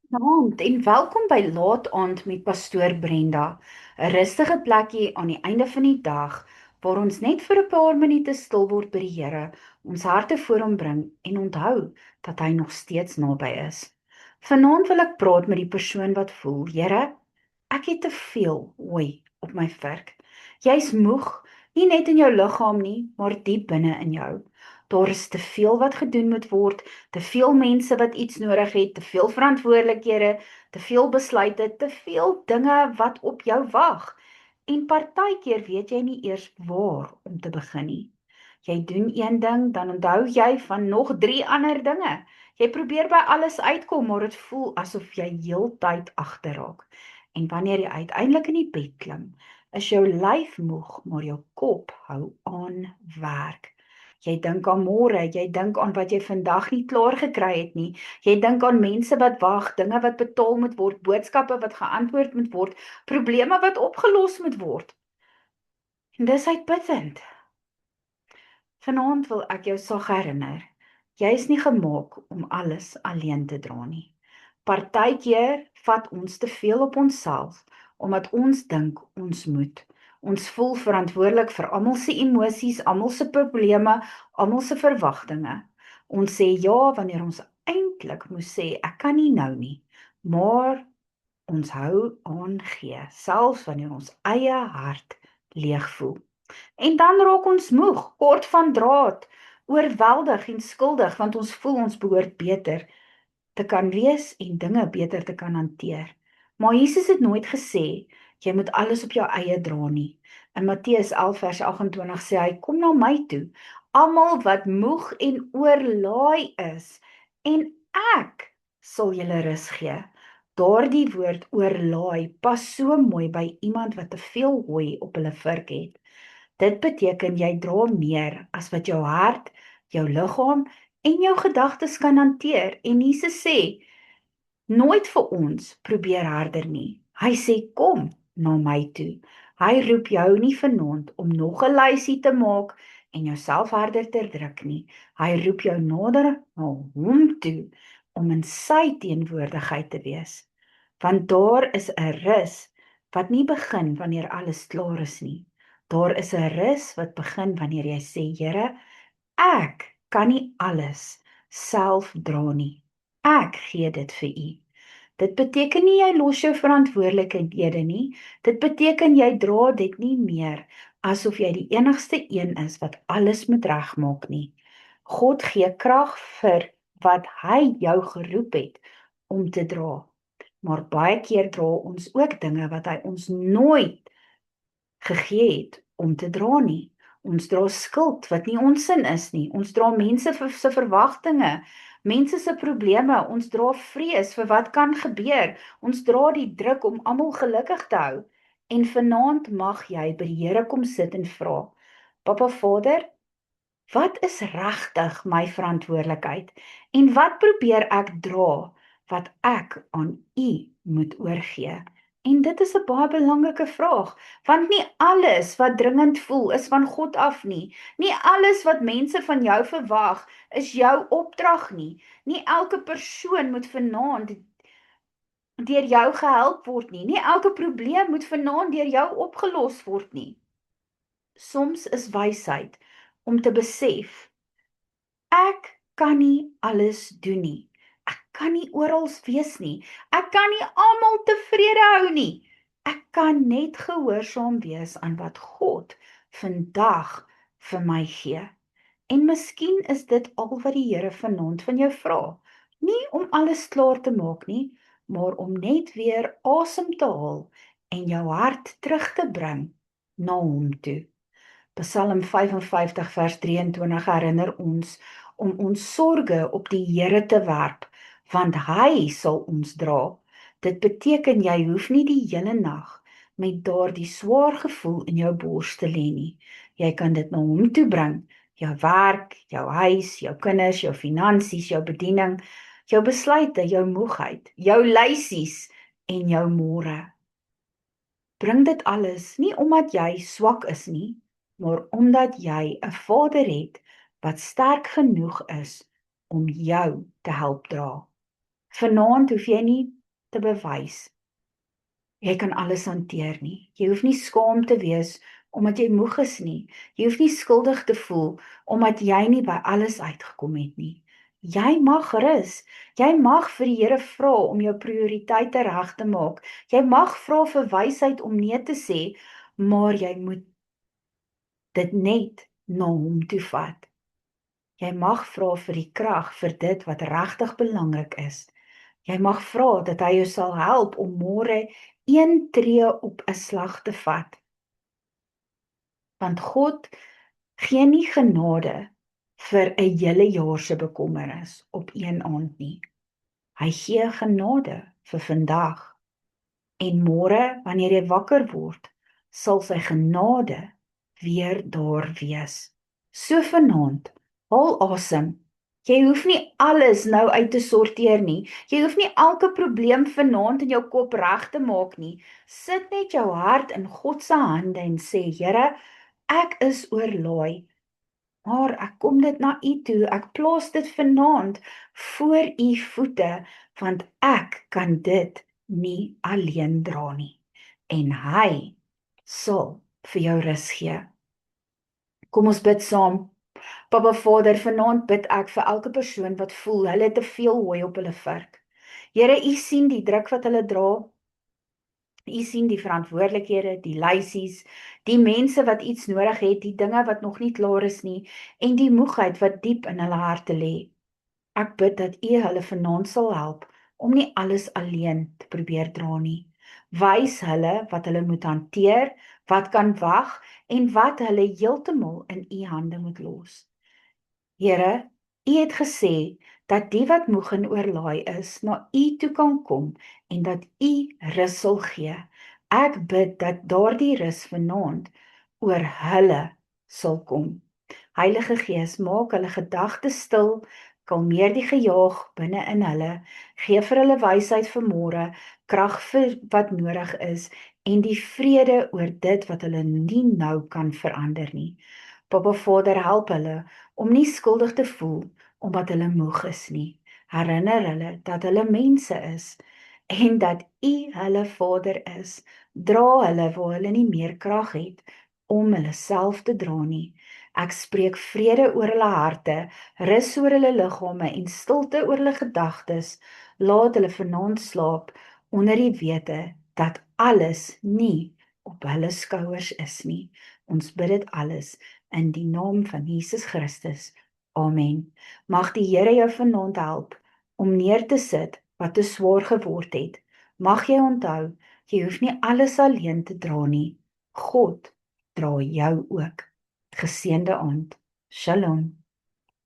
Naand en welkom by Laat Aand met Pastoor Brenda, 'n rustige plekkie aan die einde van die dag waar ons net vir 'n paar minute stil word by die Here, ons harte voor hom bring en onthou dat hy nog steeds naby is. Vanaand wil ek praat met die persoon wat voel, Here, ek het te veel hooi op my werk. Jy's moeg, nie net in jou liggaam nie, maar diep binne in jou. Daar is te veel wat gedoen moet word, te veel mense wat iets nodig het, te veel verantwoordelikhede, te veel besluite, te veel dinge wat op jou wag. En partykeer weet jy nie eers waar om te begin nie. Jy doen een ding, dan onthou jy van nog 3 ander dinge. Jy probeer by alles uitkom, maar dit voel asof jy heeltyd agterraak. En wanneer jy uiteindelik in die bed klim, is jou lyf moeg, maar jou kop hou aan werk. Jy dink aan môre, jy dink aan wat jy vandag nie klaar gekry het nie. Jy dink aan mense wat wag, dinge wat betaal moet word, boodskappe wat geantwoord moet word, probleme wat opgelos moet word. En dis uitputtend. Vanaand wil ek jou sag herinner. Jy is nie gemaak om alles alleen te dra nie. Partykeer vat ons te veel op onsself omdat ons dink ons moet. Ons voel verantwoordelik vir almal se emosies, almal se probleme, almal se verwagtinge. Ons sê ja wanneer ons eintlik moes sê ek kan nie nou nie. Maar ons hou aan gee, selfs wanneer ons eie hart leeg voel. En dan raak ons moeg, kort van draad, oorweldig en skuldig, want ons voel ons behoort beter te kan wees en dinge beter te kan hanteer. Maar Jesus het nooit gesê, jy moet alles op jou eie dra nie. In Matteus 11 vers 28 sê hy, kom na my toe, almal wat moeg en oorlaai is, en ek sal julle rus gee. Daardie woord oorlaai pas so mooi by iemand wat te veel hooi op hulle vurk het. Dit beteken jy dra meer as wat jou hart, jou liggaam en jou gedagtes kan hanteer. En Jesus sê, nooit vir ons probeer harder nie. Hy sê, kom na my toe. Hy roep jou nie vanaand om nog 'n lysie te maak en jouself harder te druk nie. Hy roep jou nader na hom toe om in sy teenwoordigheid te wees. Want daar is 'n rus wat nie begin wanneer alles klaar is nie. Daar is 'n rus wat begin wanneer jy sê, Here, ek kan nie alles self dra nie. Ek gee dit vir U. Dit beteken nie jy los jou verantwoordelikhede nie. Dit beteken jy dra dit nie meer asof jy die enigste een is wat alles moet regmaak nie. God gee krag vir wat hy jou geroep het om te dra. Maar baie keer dra ons ook dinge wat hy ons nooit gegee het om te dra nie. Ons dra skuld wat nie ons sin is nie. Ons dra mense se verwagtinge, mense se probleme, ons dra vrees vir wat kan gebeur. Ons dra die druk om almal gelukkig te hou. En vanaand mag jy by die Here kom sit en vra, Papa Vader, wat is regtig my verantwoordelikheid? En wat probeer ek dra wat ek aan U moet oorgee? En dit is 'n baie belangrike vraag, want nie alles wat dringend voel is van God af nie. Nie alles wat mense van jou verwag is jou opdrag nie. Nie elke persoon moet vanaand deur jou gehelp word nie. Nie elke probleem moet vanaand deur jou opgelos word nie. Soms is wysheid om te besef, ek kan nie alles doen nie. Ek kan nie oral wees nie. Ek kan nie almal tevrede hou nie. Ek kan net gehoorsaam wees aan wat God vandag vir my gee. En miskien is dit al wat die Here vanaand van jou vra. Nie om alles klaar te maak nie, maar om net weer asem te haal en jou hart terug te bring na hom toe. Psalm 55 vers 23 herinner ons om ons sorge op die Here te werp, want hy sal ons dra. Dit beteken jy hoef nie die hele nag met daardie swaar gevoel in jou bors te lê nie. Jy kan dit na hom toe bring, jou werk, jou huis, jou kinders, jou finansies, jou bediening, jou besluite, jou moegheid, jou lysies en jou môre. Bring dit alles nie omdat jy swak is nie, maar omdat jy 'n Vader het wat sterk genoeg is om jou te help dra. Vanaand hoef jy nie te bewys jy kan alles hanteer nie. Jy hoef nie skaam te wees omdat jy moeg is nie. Jy hoef nie skuldig te voel omdat jy nie by alles uitgekom het nie. Jy mag rus. Jy mag vir die Here vra om jou prioriteite reg te maak. Jy mag vra vir wysheid om nee te sê, maar jy moet dit net na hom toe vat. Jy mag vra vir die krag vir dit wat regtig belangrik is. Jy mag vra dat hy jou sal help om môre een tree op 'n slag te vat. Want God gee nie genade vir 'n hele jaar se bekommernis op een aand nie. Hy gee genade vir vandag. En môre, wanneer jy wakker word, sal sy genade weer daar wees. So vanaand, haal asem. Jy hoef nie alles nou uit te sorteer nie. Jy hoef nie elke probleem vanaand in jou kop reg te maak nie. Sit net jou hart in God se hande en sê, Here, ek is oorlaai, maar ek kom dit na U toe. Ek plaas dit vanaand voor U voete, want ek kan dit nie alleen dra nie. En hy sal vir jou rus gee. Kom ons bid saam. Papa Vader, vanaand bid ek vir elke persoon wat voel hulle te veel hooi op hulle vark. Here, U sien die druk wat hulle dra. U sien die verantwoordelikhede, die lysies, die mense wat iets nodig het, die dinge wat nog nie klaar is nie, en die moegheid wat diep in hulle harte lê. Ek bid dat U hulle vanaand sal help om nie alles alleen te probeer dra nie. Wys hulle wat hulle moet hanteer, wat kan wag en wat hulle heeltemal in U hande moet los. Here, U het gesê dat die wat moeg en oorlaai is, na U toe kan kom en dat U rus sal gee. Ek bid dat daardie rus vanaand oor hulle sal kom. Heilige Gees, maak hulle gedagtes stil, kalmeer die gejaag binne in hulle, gee vir hulle wysheid vir môre, krag vir wat nodig is en die vrede oor dit wat hulle nie nou kan verander nie. Papa Vader, help hulle om nie skuldig te voel omdat hulle moeg is nie. Herinner hulle dat hulle mense is en dat U hulle Vader is. Dra hulle waar hulle nie meer krag het om hulle self te dra nie. Ek spreek vrede oor hulle harte, rus oor hulle liggame en stilte oor hulle gedagtes. Laat hulle vanaand slaap onder die wete dat alles nie op hulle skouers is nie. Ons bid dit alles in die naam van Jesus Christus. Amen. Mag die Here jou vanaand help om neer te sit wat te swaar geword het. Mag jy onthou, jy hoef nie alles alleen te dra nie. God dra jou ook. Geseënde aand. Shalom.